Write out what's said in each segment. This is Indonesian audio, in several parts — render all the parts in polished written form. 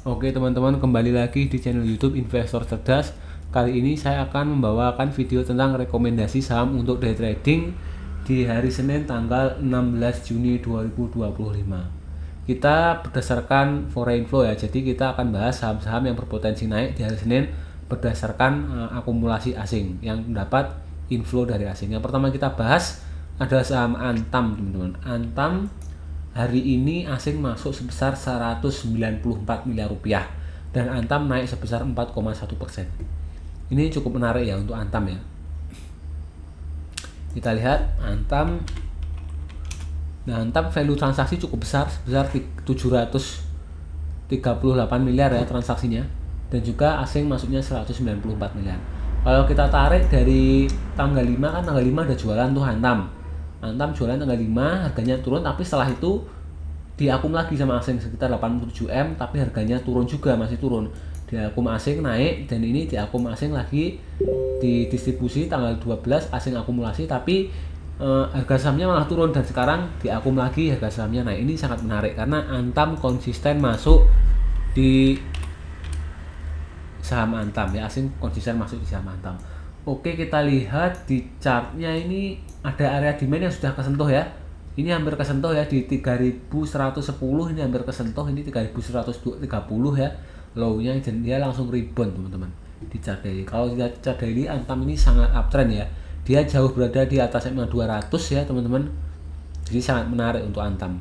Oke teman-teman, kembali lagi di channel YouTube Investor Cerdas. Kali ini saya akan membawakan video tentang rekomendasi saham untuk day trading di hari Senin tanggal 16 Juni 2025. Kita berdasarkan foreign flow ya, jadi kita akan bahas saham-saham yang berpotensi naik di hari Senin berdasarkan akumulasi asing yang mendapat inflow dari asing. Yang pertama kita bahas ada saham Antam, teman-teman. Antam hari ini asing masuk sebesar 194 miliar rupiah dan Antam naik sebesar 4,1%. Ini cukup menarik ya untuk Antam ya. Kita lihat Antam. Nah, Antam value transaksi cukup besar sebesar 738 miliar ya transaksinya, dan juga asing masuknya 194 miliar. Kalau kita tarik dari tanggal 5, kan tanggal 5 ada jualan tuh Antam jualan tanggal 5, harganya turun, tapi setelah itu diakum lagi sama asing sekitar 87M, tapi harganya turun juga, masih turun. Diakum asing naik, dan ini diakum asing lagi di distribusi tanggal 12 asing akumulasi, tapi harga sahamnya malah turun, dan sekarang diakum lagi harga sahamnya naik. Ini sangat menarik karena Antam konsisten masuk di saham Antam ya, asing konsisten masuk di saham Antam. Oke, kita lihat di chartnya, ini ada area demand yang sudah kesentuh ya. Ini hampir kesentuh ya di 3110, ini hampir kesentuh, ini 3130 ya low-nya, dan dia langsung rebound teman-teman di chart daily. Kalau di chart daily Antam ini sangat uptrend ya. Dia jauh berada di atas SMA 200 ya teman-teman. Jadi sangat menarik untuk Antam.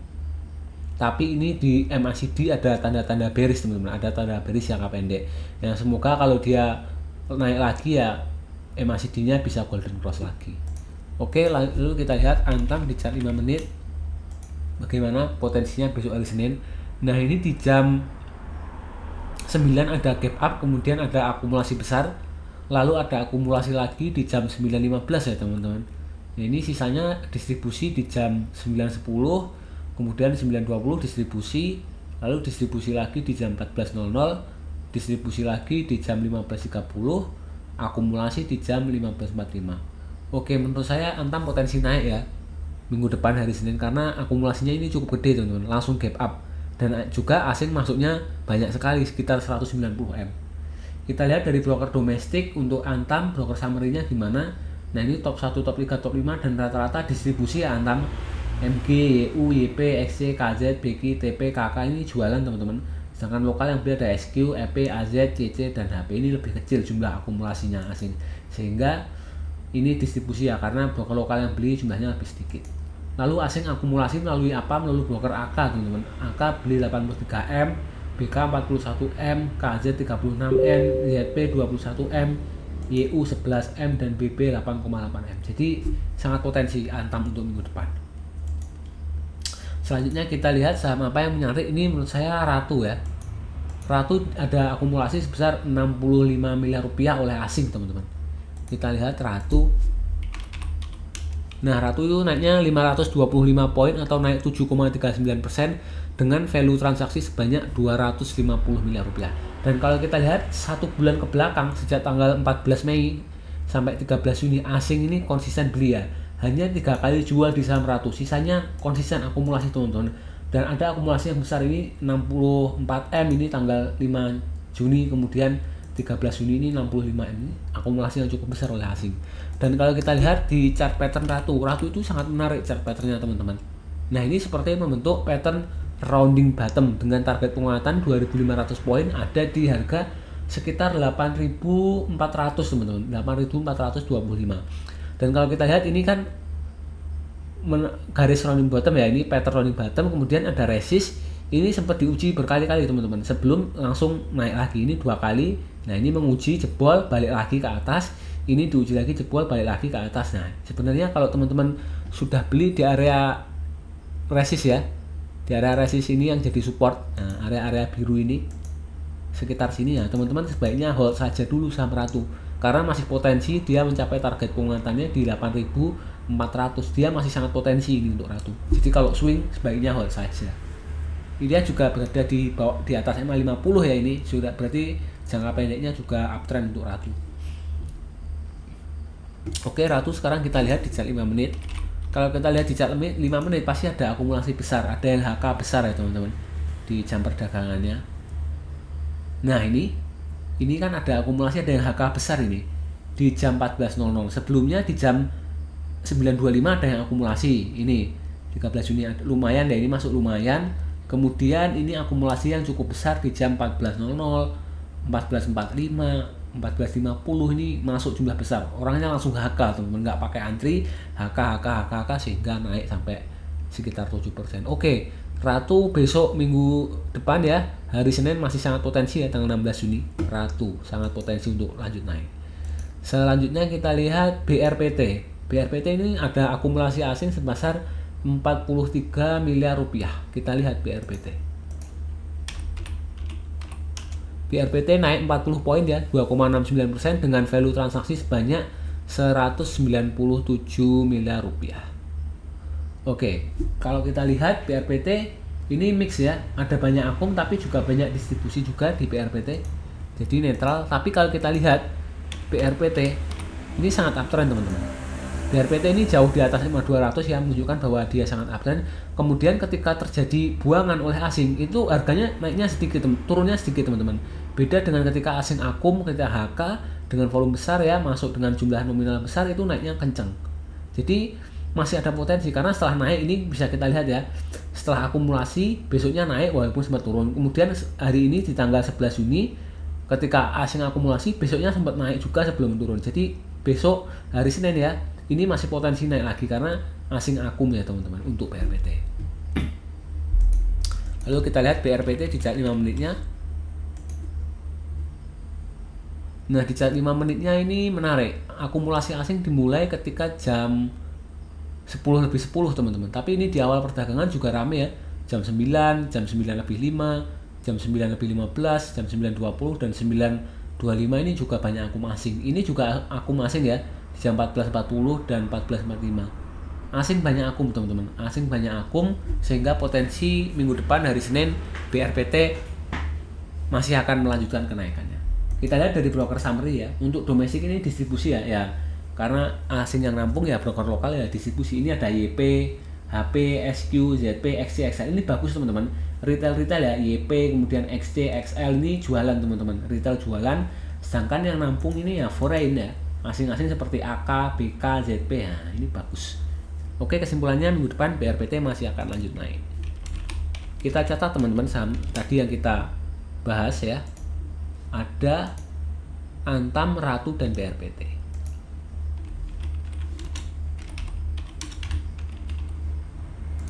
Tapi ini di MACD ada tanda-tanda bearish teman-teman, ada tanda bearish jangka pendek. Yang semoga kalau dia naik lagi ya MACD-nya bisa golden cross lagi. Oke, lalu kita lihat Antam di chart 5 menit bagaimana potensinya besok hari Senin. Nah, ini di jam 9 ada gap up, kemudian ada akumulasi besar, lalu ada akumulasi lagi di jam 9.15 ya teman-teman. Nah, ini sisanya distribusi di jam 9.10, kemudian 9.20 distribusi, lalu distribusi lagi di jam 14.00, distribusi lagi di jam 15.30, akumulasi di jam 15.45. Oke, menurut saya Antam potensi naik ya minggu depan hari Senin karena akumulasinya ini cukup gede teman-teman, langsung gap up, dan juga asing masuknya banyak sekali sekitar 190M. Kita lihat dari broker domestik untuk Antam, broker summary-nya gimana. Nah, ini top 1, top 3, top 5, dan rata-rata distribusi ya Antam. MG, YU, YP, XC, KZ, BK, TP, KK ini jualan teman-teman. Sedangkan lokal yang beli ada SQ, EP, AZ, CC, dan HP ini lebih kecil jumlah akumulasinya asing. Sehingga ini distribusi ya, karena broker lokal yang beli jumlahnya lebih sedikit. Lalu asing akumulasi melalui apa? Melalui broker AK teman-teman. AK beli 83M, BK 41M, KZ 36M, ZP 21M, YU 11M, dan BB 8,8M. Jadi sangat potensi Antam untuk minggu depan. Selanjutnya kita lihat saham apa yang menarik. Ini menurut saya Ratu ya. Ratu ada akumulasi sebesar 65 miliar rupiah oleh asing teman-teman. Kita lihat Ratu. Nah, Ratu itu naiknya 525 poin atau naik 7,39% dengan value transaksi sebanyak 250 miliar rupiah. Dan kalau kita lihat 1 bulan ke belakang sejak tanggal 14 Mei sampai 13 Juni asing ini konsisten beli ya. Hanya 3 kali jual di saham Ratu, sisanya konsisten akumulasi teman-teman. Dan ada akumulasi yang besar ini 64M ini tanggal 5 Juni, kemudian 13 Juni ini 65M, ini akumulasi yang cukup besar oleh asing. Dan kalau kita lihat di chart pattern Ratu itu sangat menarik chart patternnya teman-teman. Nah, ini seperti membentuk pattern rounding bottom dengan target penguatan 2.500 poin ada di harga sekitar 8.400 teman-teman, 8.425. Dan kalau kita lihat ini kan garis rounding bottom ya, ini pattern rounding bottom, kemudian ada resist, ini sempat diuji berkali-kali teman-teman sebelum langsung naik lagi, ini 2 kali. Nah, ini menguji jebol balik lagi ke atas, ini diuji lagi jebol balik lagi ke atas. Nah, sebenarnya kalau teman-teman sudah beli di area resist ya, di area resist ini yang jadi support, nah area-area biru ini sekitar sini ya teman-teman, sebaiknya hold saja dulu saham Ratu karena masih potensi dia mencapai target penguatannya di 8.400. Dia masih sangat potensi ini untuk Ratu. Jadi kalau swing sebaiknya hold saja. Dia juga berada di bawah, di atas MA 50 ya, ini sudah berarti jangka pendeknya juga uptrend untuk Ratu. Oke, Ratu sekarang kita lihat di chart 5 menit. Kalau kita lihat di chart 5 menit pasti ada akumulasi besar, ada LHK besar ya teman-teman di jam perdagangannya. Nah, ini kan ada akumulasi, ada yang HK besar ini di jam 14.00. Sebelumnya di jam 9.25 ada yang akumulasi. Ini 13 Juni lumayan ya, ini masuk lumayan. Kemudian ini akumulasi yang cukup besar di jam 14.00, 14.45, 14.50 ini masuk jumlah besar. Orangnya langsung HK teman-teman, nggak pakai antri, HK sehingga naik sampai sekitar 7%. Oke, Ratu besok minggu depan ya, hari Senin masih sangat potensi ya, tanggal 16 Juni. Ratu sangat potensi untuk lanjut naik. Selanjutnya kita lihat BRPT. BRPT ini ada akumulasi asing sebesar 43 miliar rupiah. Kita lihat BRPT. BRPT naik 40 poin ya, 2,69% dengan value transaksi sebanyak 197 miliar rupiah. Oke, kalau kita lihat BRPT ini mix ya, ada banyak akum tapi juga banyak distribusi juga di BRPT. Jadi netral, tapi kalau kita lihat BRPT ini sangat uptrend teman-teman. BRPT ini jauh di atas 5200 ya, menunjukkan bahwa dia sangat uptrend. Kemudian ketika terjadi buangan oleh asing, itu harganya naiknya sedikit, turunnya sedikit teman-teman. Beda dengan ketika asing akum, ketika HK dengan volume besar ya, masuk dengan jumlah nominal besar, itu naiknya kenceng. Jadi masih ada potensi, karena setelah naik ini bisa kita lihat ya, setelah akumulasi besoknya naik walaupun sempat turun. Kemudian hari ini di tanggal 11 Juni ketika asing akumulasi besoknya sempat naik juga sebelum turun. Jadi besok hari Senin ya, ini masih potensi naik lagi karena asing akum ya teman-teman untuk BRPT. Lalu kita lihat BRPT di chart 5 menitnya. Nah, di chart 5 menitnya ini menarik. Akumulasi asing dimulai ketika jam 10 lebih 10 teman-teman. Tapi ini di awal perdagangan juga rame ya. Jam 9, jam 9 lebih 5, jam 9 lebih 15, jam 9.20 dan 9.25 ini juga banyak akum asing. Ini juga akum asing ya. Jam 14.40 dan 14.45 asing banyak akum teman-teman, asing banyak akum, sehingga potensi minggu depan hari Senin BRPT masih akan melanjutkan kenaikannya. Kita lihat dari broker summary ya. Untuk domestik ini distribusi ya, karena asing yang nampung ya broker lokal ya distribusi. Ini ada YP, HP, SQ, ZP, XC, XL. Ini bagus teman-teman, retail ya, YP kemudian XC, XL ini jualan teman-teman, retail jualan. Sedangkan yang nampung ini ya foreign ya, asing-asing seperti AK, BK, ZP. Nah, ini bagus. Oke, kesimpulannya minggu depan BRPT masih akan lanjut naik. Kita catat teman-teman saham tadi yang kita bahas ya. Ada Antam, Ratu dan BRPT.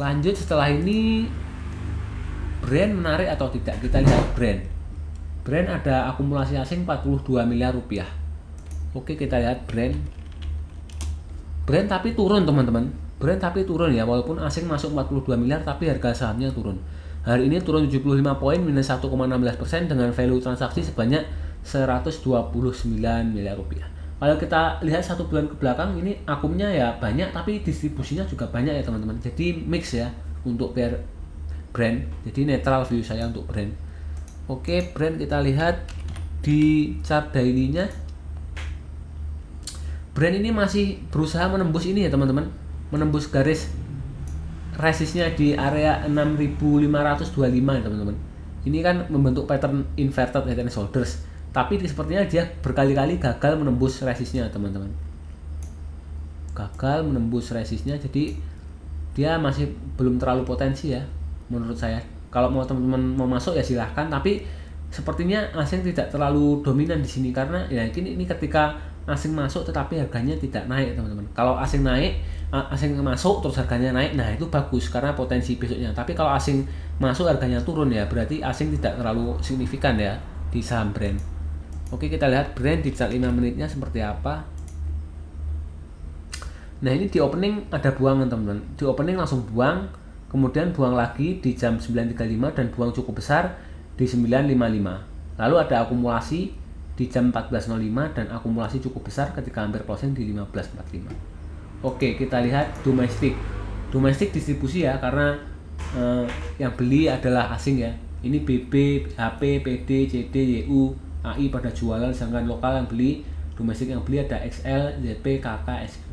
Lanjut setelah ini brand menarik atau tidak, kita lihat brand. Brand ada akumulasi asing 42 miliar rupiah. Oke, kita lihat brand tapi turun teman-teman, brand tapi turun ya, walaupun asing masuk 42 miliar tapi harga sahamnya turun. Hari ini turun 75 poin, minus 1,16% dengan value transaksi sebanyak 129 miliar rupiah. Kalau kita lihat 1 bulan ke belakang ini akumnya ya banyak tapi distribusinya juga banyak ya teman-teman. Jadi mix ya untuk brand, jadi netral view saya untuk brand. Oke, brand kita lihat di chart daily-nya. Brand ini masih berusaha menembus ini ya teman-teman, menembus garis resistnya di area 6525 ya teman-teman. Ini kan membentuk pattern inverted head and shoulders, tapi sepertinya dia berkali-kali gagal menembus resistnya teman-teman, gagal menembus resistnya. Jadi dia masih belum terlalu potensi ya menurut saya. Kalau mau teman-teman mau masuk ya silahkan, tapi sepertinya asing tidak terlalu dominan di sini, karena ya ini ketika asing masuk tetapi harganya tidak naik teman-teman. Kalau asing naik, asing masuk terus harganya naik, nah itu bagus karena potensi besoknya. Tapi kalau asing masuk harganya turun ya, berarti asing tidak terlalu signifikan ya di saham brand. Oke, kita lihat brand di chart 5 menitnya seperti apa. Nah, ini di opening ada buangan teman-teman, di opening langsung buang, kemudian buang lagi di jam 9.35 dan buang cukup besar di 9.55. Lalu ada akumulasi di jam 14.05 dan akumulasi cukup besar ketika hampir closing di 15.45. Oke, kita lihat domestik distribusi ya, karena yang beli adalah asing ya. Ini BB, HP, PD, CD, YU, AI pada jualan, sedangkan lokal yang beli, domestik yang beli ada XL, ZP, KK, SQ.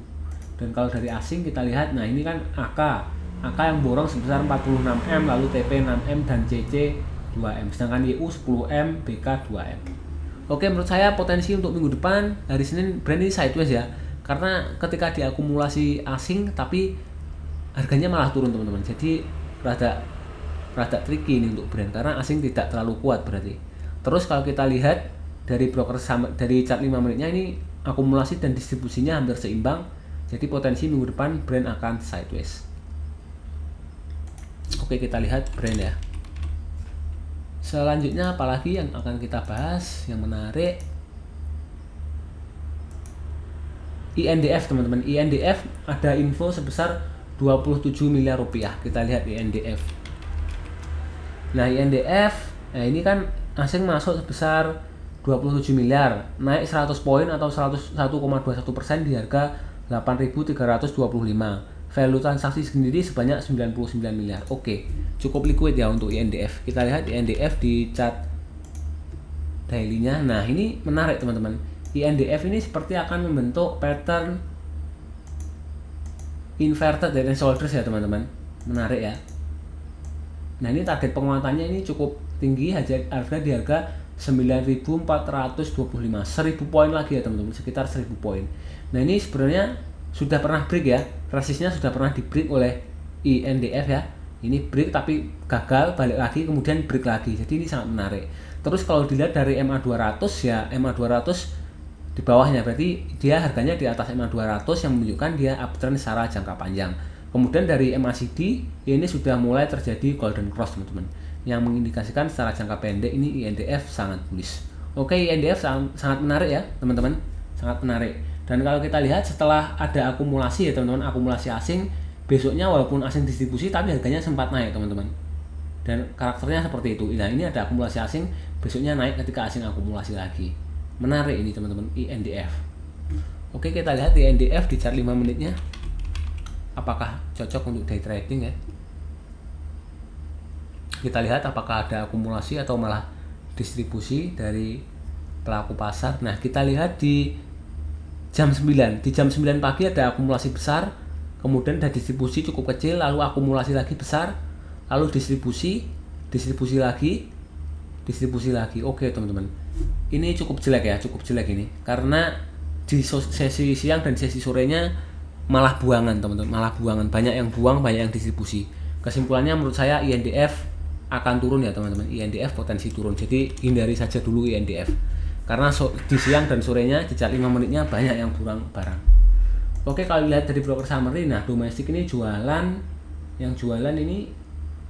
Dan kalau dari asing kita lihat, nah ini kan AK yang borong sebesar 46M, lalu TP 6M dan CC 2M, sedangkan YU 10M, BK 2M. Oke, menurut saya potensi untuk minggu depan hari Senin brand ini sideways ya, karena ketika diakumulasi asing tapi harganya malah turun teman-teman, jadi rada tricky ini untuk brand karena asing tidak terlalu kuat berarti. Terus kalau kita lihat dari dari chart 5 menitnya ini akumulasi dan distribusinya hampir seimbang, jadi potensi minggu depan brand akan sideways. Oke, kita lihat brand ya. Selanjutnya apalagi yang akan kita bahas yang menarik? INDF teman-teman. INDF ada info sebesar 27 miliar rupiah. Kita lihat INDF. Nah, INDF ini kan asing masuk sebesar 27 miliar, naik 100 poin atau 101,21% di harga 8.325. Value transaksi sendiri sebanyak 99 miliar. Oke, cukup liquid ya untuk INDF. Kita lihat INDF di chart daily-nya. Nah, ini menarik teman-teman. INDF ini seperti akan membentuk pattern inverted head and shoulders ya teman-teman. Menarik ya. Nah, ini target penguatannya ini cukup tinggi, harga di harga 9.425, 1000 poin lagi ya teman-teman, sekitar 1000 poin. Nah, ini sebenarnya sudah pernah break ya, resistnya sudah pernah di break oleh INDF ya. Ini break tapi gagal, balik lagi, kemudian break lagi. Jadi ini sangat menarik. Terus kalau dilihat dari MA200 ya, MA200 di bawahnya, berarti dia harganya di atas MA200 yang menunjukkan dia uptrend secara jangka panjang. Kemudian dari MACD ini sudah mulai terjadi golden cross teman-teman, yang mengindikasikan secara jangka pendek ini INDF sangat bullish. Oke, INDF sangat menarik ya teman-teman, sangat menarik. Dan kalau kita lihat setelah ada akumulasi ya teman-teman, akumulasi asing, besoknya walaupun asing distribusi tapi harganya sempat naik teman-teman. Dan karakternya seperti itu. Nah, ini ada akumulasi asing, besoknya naik ketika asing akumulasi lagi. Menarik ini teman-teman, INDF. Oke, kita lihat INDF di chart 5 menitnya. Apakah cocok untuk day trading ya? Kita lihat apakah ada akumulasi atau malah distribusi dari pelaku pasar. Nah, kita lihat di jam 9. Di jam 9 pagi ada akumulasi besar, kemudian ada distribusi cukup kecil, lalu akumulasi lagi besar, lalu distribusi lagi, distribusi lagi. Oke, teman-teman. Ini cukup jelek ya, cukup jelek ini. Karena di sesi siang dan sesi sorenya malah buangan, teman-teman. Malah buangan, banyak yang buang, banyak yang distribusi. Kesimpulannya menurut saya INDF akan turun ya, teman-teman. INDF potensi turun. Jadi hindari saja dulu INDF. Karena di siang dan sorenya di chart 5 menitnya banyak yang buang barang. Oke, kalau lihat dari broker summary, nah domestik ini yang jualan ini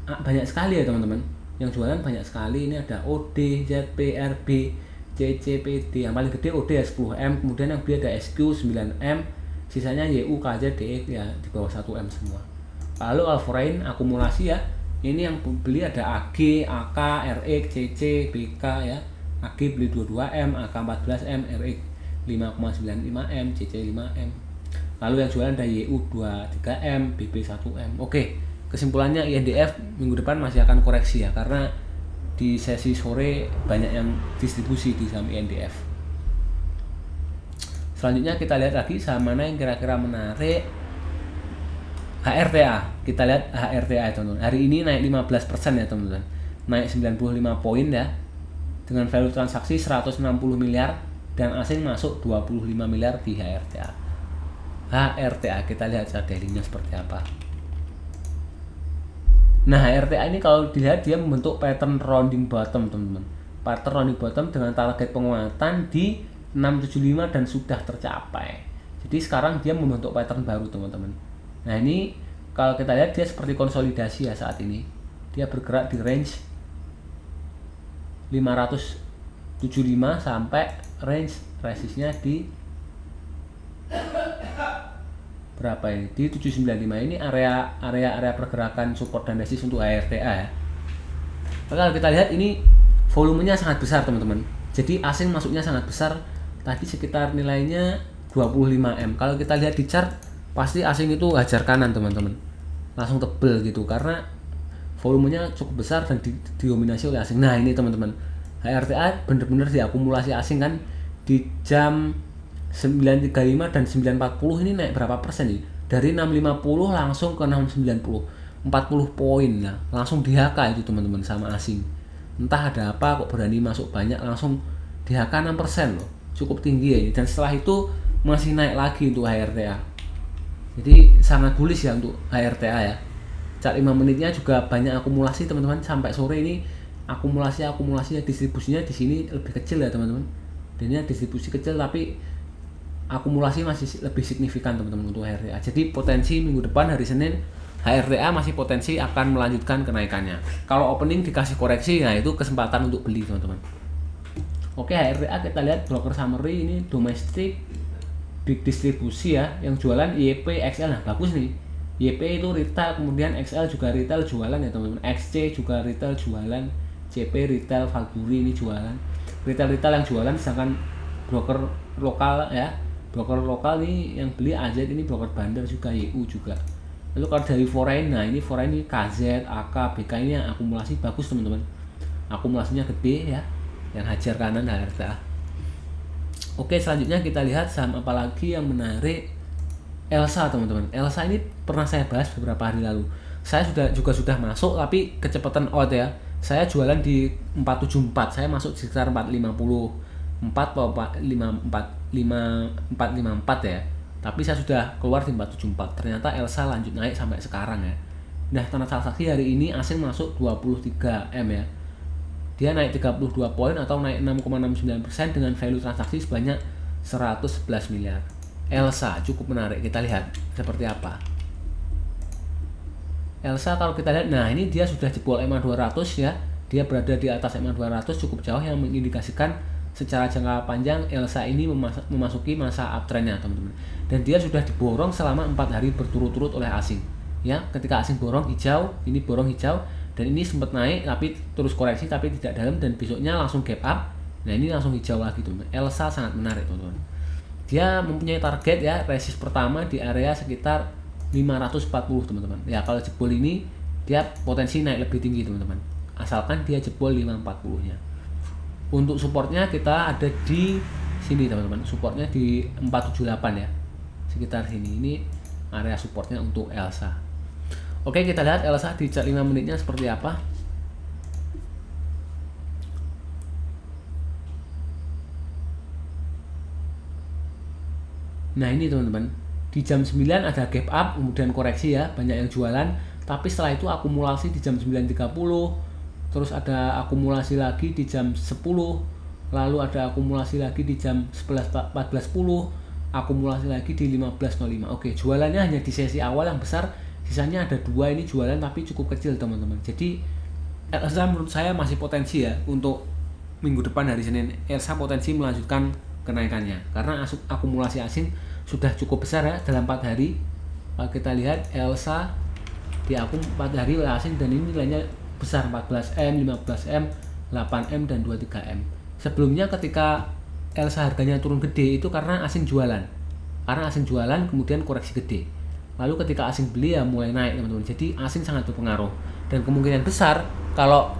banyak sekali ya teman-teman. Yang jualan banyak sekali, ini ada OD, ZP, RB, CCPD. Yang paling gede OD ya 10M, kemudian yang beli ada SQ 9M, sisanya YU, KZ, DX ya di bawah 1M semua. Lalu Alforeign akumulasi ya, ini yang beli ada AG, AK, RX, CC, BK ya. AG beli 22M, AK 14M, RX 5,95M, CC 5M. Lalu yang jualan ada YU 23M, BB 1M. Oke, kesimpulannya INDF minggu depan masih akan koreksi ya, karena di sesi sore banyak yang distribusi di saham INDF. Selanjutnya kita lihat lagi saham mana yang kira-kira menarik. HRTA, kita lihat HRTA teman-teman. Hari ini naik 15% ya teman-teman, naik 95 poin ya, dengan value transaksi 160 miliar dan asing masuk 25 miliar di HRTA. HRTA, kita lihat chart daily-nya seperti apa. Nah, HRTA ini kalau dilihat dia membentuk pattern rounding bottom teman-teman. Pattern rounding bottom dengan target penguatan di 675 dan sudah tercapai. Jadi sekarang dia membentuk pattern baru teman-teman. Nah, ini kalau kita lihat dia seperti konsolidasi ya saat ini. Dia bergerak di range 575 sampai range resistnya di berapa ini? Di 795. Ini area pergerakan support dan resist untuk HRTA ya. Kalau kita lihat ini volumenya sangat besar teman-teman. Jadi asing masuknya sangat besar. Tadi sekitar nilainya 25M. Kalau kita lihat di chart pasti asing itu hajar kanan teman-teman. Langsung tebel gitu karena volumenya cukup besar dan didominasi oleh asing. Nah, ini teman-teman. HRTA benar-benar diakumulasi asing kan di jam 9.35 dan 9.40 ini naik berapa persen nih? Dari 6.50 langsung ke 6.90. 40 poin lah. Langsung di HK itu teman-teman sama asing. entah ada apa kok berani masuk banyak, langsung di HK 6% loh, cukup tinggi ya. Dan setelah itu masih naik lagi untuk HRTA, jadi sangat bullish ya untuk HRTA ya. Chart 5 menitnya juga banyak akumulasi teman-teman, sampai sore ini akumulasinya distribusinya di sini lebih kecil ya teman-teman. Dan ini distribusi kecil tapi akumulasi masih lebih signifikan teman-teman untuk HRTA. Jadi potensi minggu depan hari Senin HRTA masih potensi akan melanjutkan kenaikannya. Kalau opening dikasih koreksi, nah itu kesempatan untuk beli teman-teman. Oke, HRTA kita lihat broker summary ini domestik big distribusi ya, yang jualan YP XL. Nah bagus nih, YP itu retail, kemudian XL juga retail jualan ya teman-teman, XC juga retail jualan, CP retail, Valguri ini jualan, retail yang jualan. Sedangkan broker lokal ya, broker lokal nih yang beli AZ ini broker bandar juga, YU juga. Lalu kalau dari foreign, nah ini foreign ini KZ, AK, BK ini yang akumulasi bagus teman-teman, akumulasinya gede ya, yang hajar kanan HRTA. Oke, selanjutnya kita lihat saham apa lagi yang menarik. Elsa teman-teman, Elsa ini pernah saya bahas beberapa hari lalu. Saya sudah masuk tapi kecepatan out ya. Saya jualan di 474, saya masuk sekitar 454 atau 454 ya. Tapi saya sudah keluar di 474. Ternyata Elsa lanjut naik sampai sekarang ya. Nah, tanda transaksi hari ini asing masuk 23M ya. Dia naik 32 poin atau naik 6,69% dengan value transaksi sebanyak 111 miliar. Elsa cukup menarik, kita lihat seperti apa. Elsa kalau kita lihat, nah ini dia sudah jebol EMA 200 ya. Dia berada di atas EMA 200 cukup jauh, yang mengindikasikan secara jangka panjang Elsa ini memasuki masa uptrendnya teman-teman. Dan dia sudah diborong selama 4 hari berturut-turut oleh asing. Ya, ketika asing borong hijau, ini borong hijau, dan ini sempat naik tapi terus koreksi tapi tidak dalam, dan besoknya langsung gap up. Nah ini langsung hijau lagi teman-teman. Elsa sangat menarik teman-teman. Dia mempunyai target ya, resist pertama di area sekitar 540 teman-teman. Ya kalau jebol ini dia potensi naik lebih tinggi teman-teman, asalkan dia jebol 540 nya. Untuk supportnya kita ada di sini teman-teman, supportnya di 478 ya, sekitar sini. Ini area supportnya untuk Elsa. Oke, kita lihat Elsa di chart 5 menitnya seperti apa. Nah ini teman-teman, di jam 9 ada gap up, kemudian koreksi ya, banyak yang jualan. Tapi setelah itu akumulasi di jam 9.30, terus ada akumulasi lagi di jam 10, lalu ada akumulasi lagi di jam 14.10, akumulasi lagi di 15.05. Oke, jualannya hanya di sesi awal yang besar, sisanya ada 2 ini jualan tapi cukup kecil teman-teman. Jadi Elsa menurut saya masih potensi ya untuk minggu depan hari Senin. Elsa potensi melanjutkan kenaikannya karena akumulasi asing sudah cukup besar ya dalam 4 hari. Kalau kita lihat Elsa di akum 4 hari oleh asing, dan ini nilainya besar, 14M, 15M, 8M, dan 23M. Sebelumnya ketika Elsa harganya turun gede itu karena asing jualan, kemudian koreksi gede, lalu ketika asing beli ya mulai naik teman-teman. Jadi asing sangat berpengaruh, dan kemungkinan besar kalau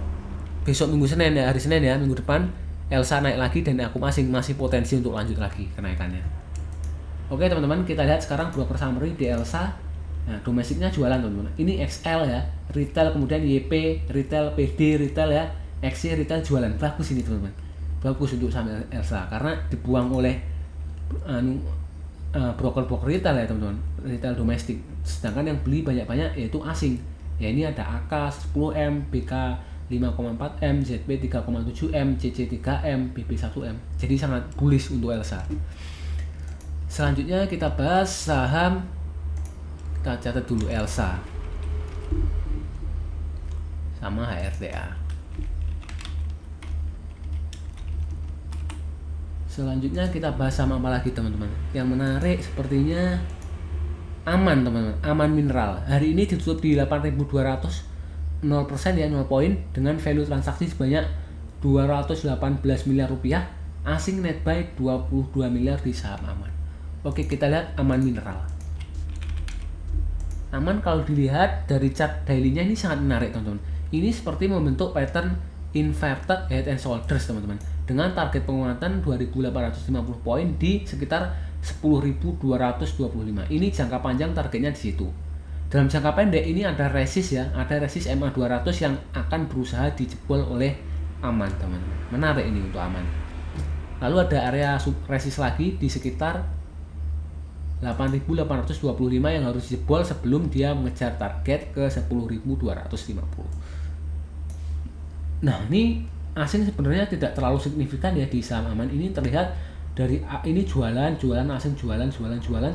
besok minggu Senin ya, hari Senin ya, minggu depan Elsa naik lagi dan akum asing masih potensi untuk lanjut lagi kenaikannya. Oke teman-teman, kita lihat sekarang broker summary di Elsa. Nah, domestiknya jualan teman-teman. Ini XL ya, retail, kemudian YP retail, PD retail ya, XC retail jualan. Bagus ini teman-teman, bagus untuk saham Elsa karena dibuang oleh broker-broker retail ya teman-teman, retail domestik. Sedangkan yang beli banyak-banyak yaitu asing. Ya ini ada AK 10M, BK 5,4M, ZP 3,7M, CC 3M, BP 1M. Jadi sangat bullish untuk Elsa. Selanjutnya kita bahas saham, kita catat dulu Elsa sama HRTA. Selanjutnya kita bahas sama apa lagi teman-teman. Yang menarik sepertinya Aman teman-teman, Aman Mineral. Hari ini ditutup di 8.200, 0% ya, 0 poin, dengan value transaksi sebanyak 218 miliar rupiah. Asing net buy 22 miliar di saham Aman. Oke, kita lihat Aman Mineral. Aman kalau dilihat dari chart daily-nya ini sangat menarik teman-teman. Ini seperti membentuk pattern inverted head and shoulders teman-teman, dengan target penguatan 2.850 poin di sekitar 10.225. Ini jangka panjang targetnya di situ. Dalam jangka pendek ini ada resist ya, ada resist MA 200 yang akan berusaha dijebol oleh aman teman-teman, menarik ini untuk aman. Lalu ada area resist lagi di sekitar 8.825 yang harus dijebol sebelum dia mengejar target ke 10.250. Nah ini asing sebenarnya tidak terlalu signifikan ya di saham aman ini, terlihat dari ini jualan asing jualan,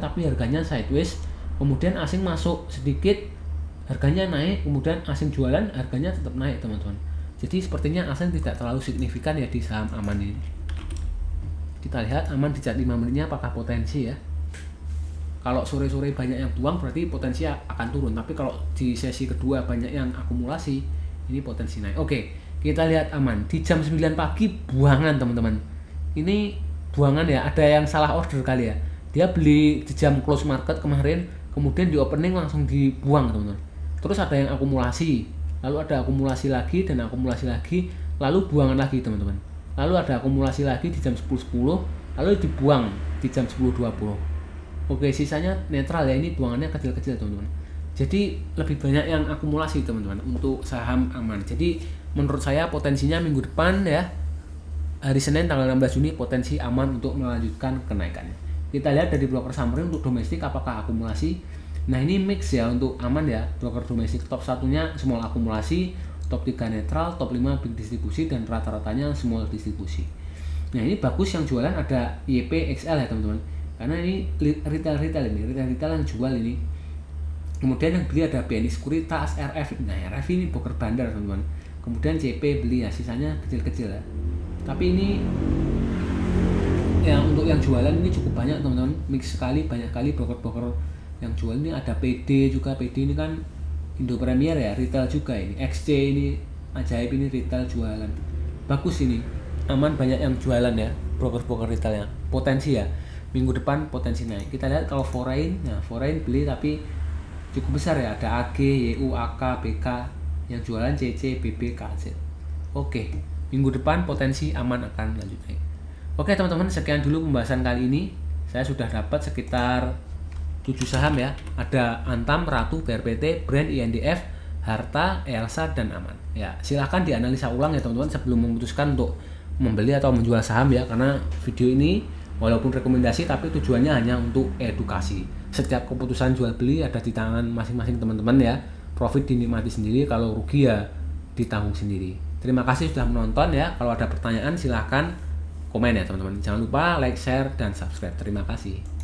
tapi harganya sideways, kemudian asing masuk sedikit harganya naik, kemudian asing jualan harganya tetap naik teman-teman. Jadi sepertinya asing tidak terlalu signifikan ya di saham aman ini. Kita lihat aman di chart 5 menitnya apakah potensi ya. Kalau sore-sore banyak yang buang berarti potensi akan turun, tapi kalau di sesi kedua banyak yang akumulasi ini potensi naik. Oke, kita lihat aman di jam 9 pagi buangan teman-teman. Ini buangan ya, ada yang salah order kali ya. Dia beli di jam close market kemarin, kemudian di opening langsung dibuang teman-teman. Terus ada yang akumulasi, lalu ada akumulasi lagi dan akumulasi lagi, lalu buangan lagi teman-teman. Lalu ada akumulasi lagi di jam 10.10, lalu dibuang di jam 10.20. Oke, sisanya netral ya, ini buangannya kecil-kecil teman-teman. Jadi lebih banyak yang akumulasi teman-teman untuk saham aman. Jadi menurut saya potensinya minggu depan ya, hari Senin tanggal 16 Juni potensi aman untuk melanjutkan kenaikannya. Kita lihat dari broker summary untuk domestik apakah akumulasi. Nah ini mix ya untuk aman ya, broker domestik top satunya small akumulasi, top 3 netral, top 5 big distribusi, dan rata-ratanya small distribusi. Nah ini bagus yang jualan ada YPXL ya teman-teman, karena ini retail yang jual ini. Kemudian yang beli ada BNI Sekuritas, RF. Nah RF ini broker bandar teman-teman. Kemudian CP beli ya, sisanya kecil-kecil ya. Tapi ini yang untuk yang jualan ini cukup banyak teman-teman, mix sekali, banyak kali broker-broker yang jual ini. Ada PD juga, PD ini kan Indo Premier ya, retail juga ini. XC ini ajaib, ini retail jualan. Bagus ini, aman banyak yang jualan ya, broker-broker retailnya. Potensi ya, minggu depan potensi naik. Kita lihat kalau foreign, nah foreign beli tapi cukup besar ya, ada AG, YU, AK, BK, yang jualan CC, BB, KZ. Oke, minggu depan potensi aman akan lanjut naik. Oke teman-teman, sekian dulu pembahasan kali ini. Saya sudah dapat sekitar 7 saham ya. Ada Antam, Ratu, BRPT, Brand, INDF, Harta, Elsa, dan Aman. Ya, silahkan dianalisa ulang ya teman-teman sebelum memutuskan untuk membeli atau menjual saham ya. Karena video ini walaupun rekomendasi tapi tujuannya hanya untuk edukasi. Setiap keputusan jual beli ada di tangan masing-masing teman-teman ya. Profit dinikmati sendiri, kalau rugi ya ditanggung sendiri. Terima kasih sudah menonton ya. Kalau ada pertanyaan silahkan komen ya teman-teman. Jangan lupa like, share, dan subscribe. Terima kasih.